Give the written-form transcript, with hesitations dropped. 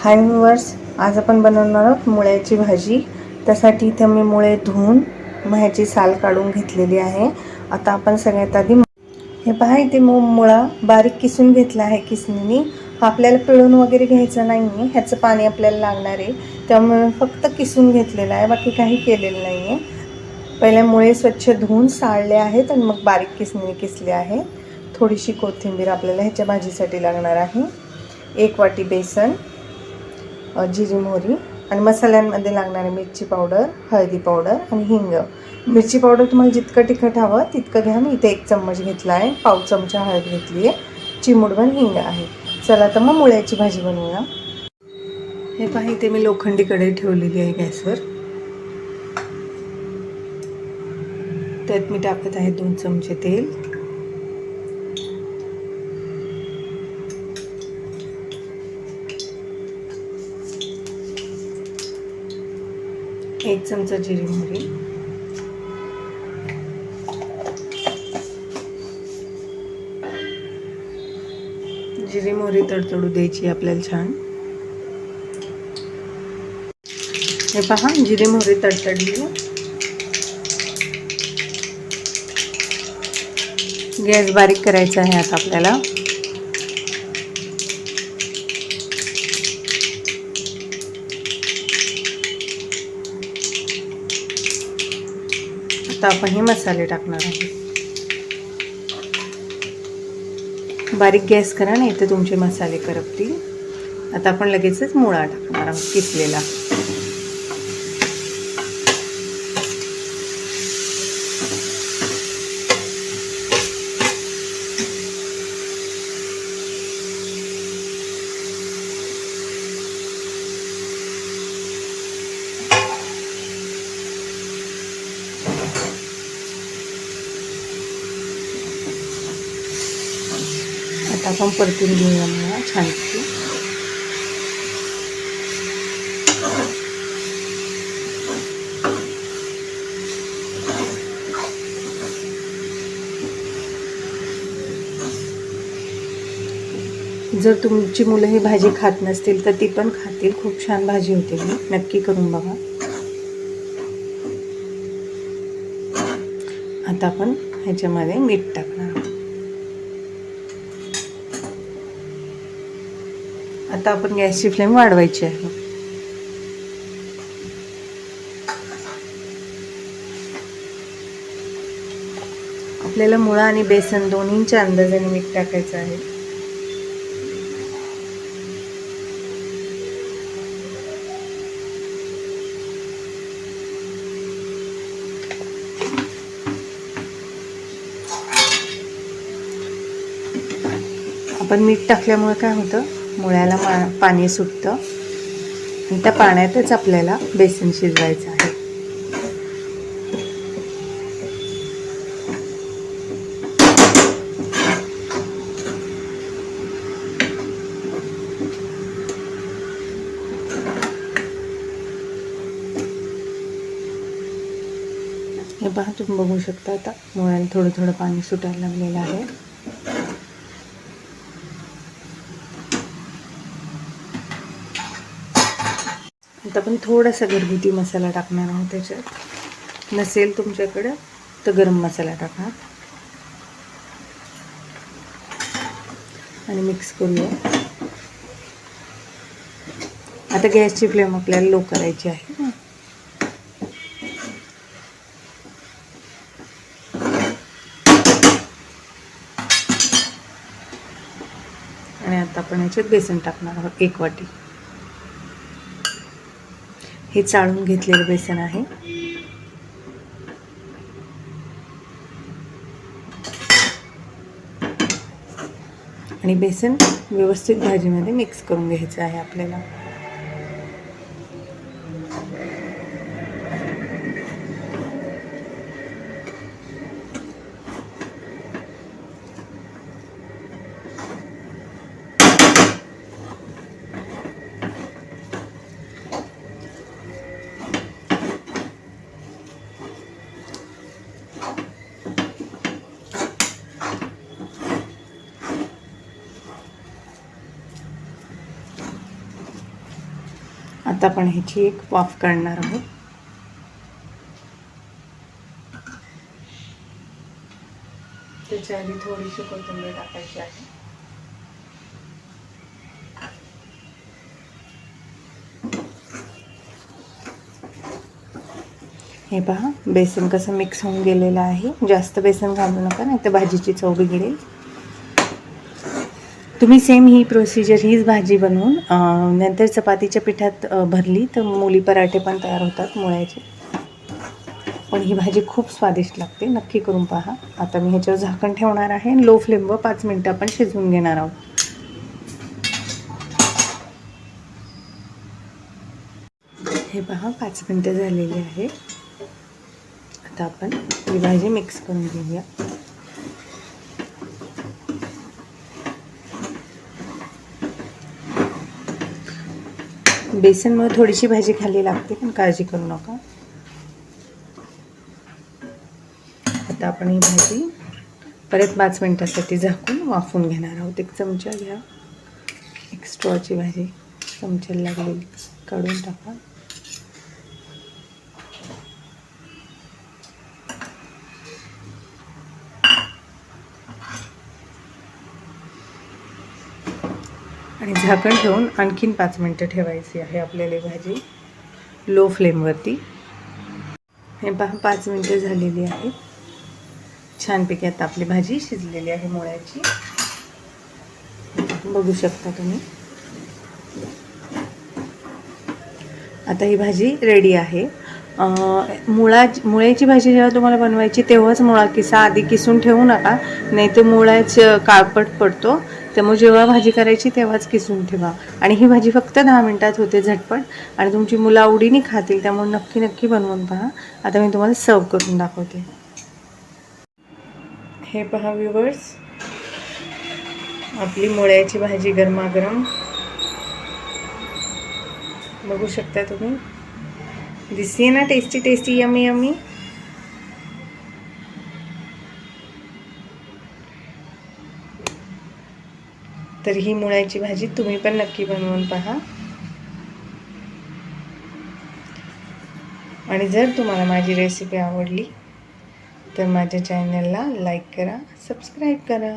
हाय viewers, आज आपण बनवणार आहोत मुळ्याची भाजी। त्यासाठी इथे मी मुळे धुवून ह्याची साल काढून घेतलेली आहे। आता आपण सगळ्यात आधी हे पहा, इथे मुळा बारीक किसून घेतला आहे किसणीने। आपल्याला पिळून वगैरे घ्यायचं नाही, ह्याचं पाणी आपल्याला लागणार आहे, त्यामुळे फक्त किसून घेतलेला आहे, बाकी काही केलेलं नाही आहे। पहिले मुळे स्वच्छ धुवून साळले आहेत आणि मग बारीक किसणीने किसले आहे। थोडीशी कोथिंबीर आपल्याला ह्याच्या भाजीसाठी लागणार आहे। 1 वाटी बेसन, जिरी मोहरी आणि मसाल्यांमध्ये लागणारे मिरची पावडर, हळदी पावडर आणि हिंग। मिरची पावडर तुम्हाला जितकं तिखट हवं तितकं घ्या। मी इथे 1 चम्मच घेतला आहे, पाव चमचा हळद घेतली आहे, चिमूटभर हिंग आहे। चला तर मग मुळ्याची भाजी बनवूया। हे पहा, इथे मी लोखंडी कढई ठेवलेली आहे गॅसवर। त्यात मी टाकत आहे 2 चमचे तेल, 1 चमचा जिरी मोहरी, जिरी मोहरी तडतडू द्यायची आपल्याला छान। हे पहा, जिरी मोहरी तडतडली। गॅस बारीक करायचा आहे आता आपल्याला। आता आपण हे मसाले टाकणार आहोत। बारीक गॅस करा, नाही तर तुमचे मसाले करपतील। आता आपण लगेचच मुळा टाकणार आहोत किसलेला। आता आपण परतून घेऊया मुळा छानपैकी। जर तुमची मुलं ही भाजी खात नसतील तर ती पण खातील, खूप छान भाजी होते ही, नक्की करून बघा। आता आपण ह्याच्यामध्ये मीठ टाकणार आहोत। आता आपण गॅसची फ्लेम वाढवायची आहे। आपल्याला मुळा आणि बेसन दोन्हींच्या अंदाजाने मीठ टाकायचं आहे। आपण मीठ टाकल्यामुळे काय होतं, मुळ्याला पाणी सुटतं आणि त्या पाण्यातच आपल्याला बेसन शिजवायचं आहे। हे पहा, तुम्ही बघू शकता आता मुळ्याला थोडं थोडं पाणी सुटायला लागलेलं आहे। आता आपण थोडासा घरगुती मसाला टाकणार आहोत त्याच्यात। नसेल तुमच्याकडे तर गरम मसाला टाका आणि मिक्स करूया। आता गॅसची फ्लेम आपल्याला लो करायची आहे। आणि आता आपण याच्यात बेसन टाकणार आहोत 1 वाटी। हे चाळून घेतलेलं बेसन आहे। आणि बेसन व्यवस्थित भाजीमध्ये मिक्स करून घ्यायचं आहे आपल्याला। आता आपण ह्याची एक वाफ काढणार आहोत. त्याच्या आधी थोडीशी कोथिंबीर टाकायची आहे. हे पहा बेसन कसं मिक्स होऊन गेलेलं आहे. जास्त बेसन घालू नका, नाही तर भाजीची चव बिघडेल. तुम्ही सेम ही प्रोसिजर हीच भाजी बनवून नंतर चपातीच्या पिठात भरली तर मुली पराठे पण तयार होतात मुळ्याचे. पण ही भाजी खूप स्वादिष्ट लागते, नक्की करून पहा. आता मी ह्याच्यावर झाकण ठेवणार आहे. लो फ्लेमवर 5 मिनिटं आपण शिजवून घेणार आहोत. हे पहा 5 मिनिटं झालेली आहे. आता आपण ही भाजी मिक्स करून घेऊया. बेसनमुळे थोडीशी भाजी खाली लागते, पण काळजी करू नका. आता आपण ही भाजी परत 5 मिनिटासाठी झाकून वाफवून घेणार आहोत. एक चमचा घ्या, एक स्ट्रॉची भाजी चमच्याला लागलेली काढून टाका. आणि झाकण ठेवून आणखीन 5 मिनिटं ठेवायची आहे आपल्याला भाजी लो फ्लेमवरती. हे पहा 5 मिनिटं झालेली आहे. छानपैकी आता आपली भाजी शिजलेली आहे मुळ्याची, बघू शकता तुम्ही. आता ही भाजी रेडी आहे. मुळ्याची भाजी जेव्हा तुम्हाला बनवायची तेव्हाच मुळा किसा, आधी किसून ठेवू नका, नाही तर मुळ्याच काळपट पडतो. त्यामुळे जेव्हा भाजी करायची तेव्हाच किसून ठेवा. आणि ही भाजी फक्त 10 मिनिटात होते झटपट, आणि तुमची मुलं आवडीने खातील. त्यामुळे नक्की नक्की बनवून पहा. आता मी तुम्हाला सर्व करून दाखवते. हे पहा व्ह्यूअर्स, आपली मुळ्याची भाजी गरमागरम बघू शकता तुम्ही. दिसते ना टेस्टी टेस्टी, यमी यमी. तर ही मुळ्याची भाजी तुम्ही पण नक्की बनवून पहा. आणि जर तुम्हाला माझी रेसिपी आवडली तर माझ्या चॅनलला लाईक करा, सबस्क्राईब करा.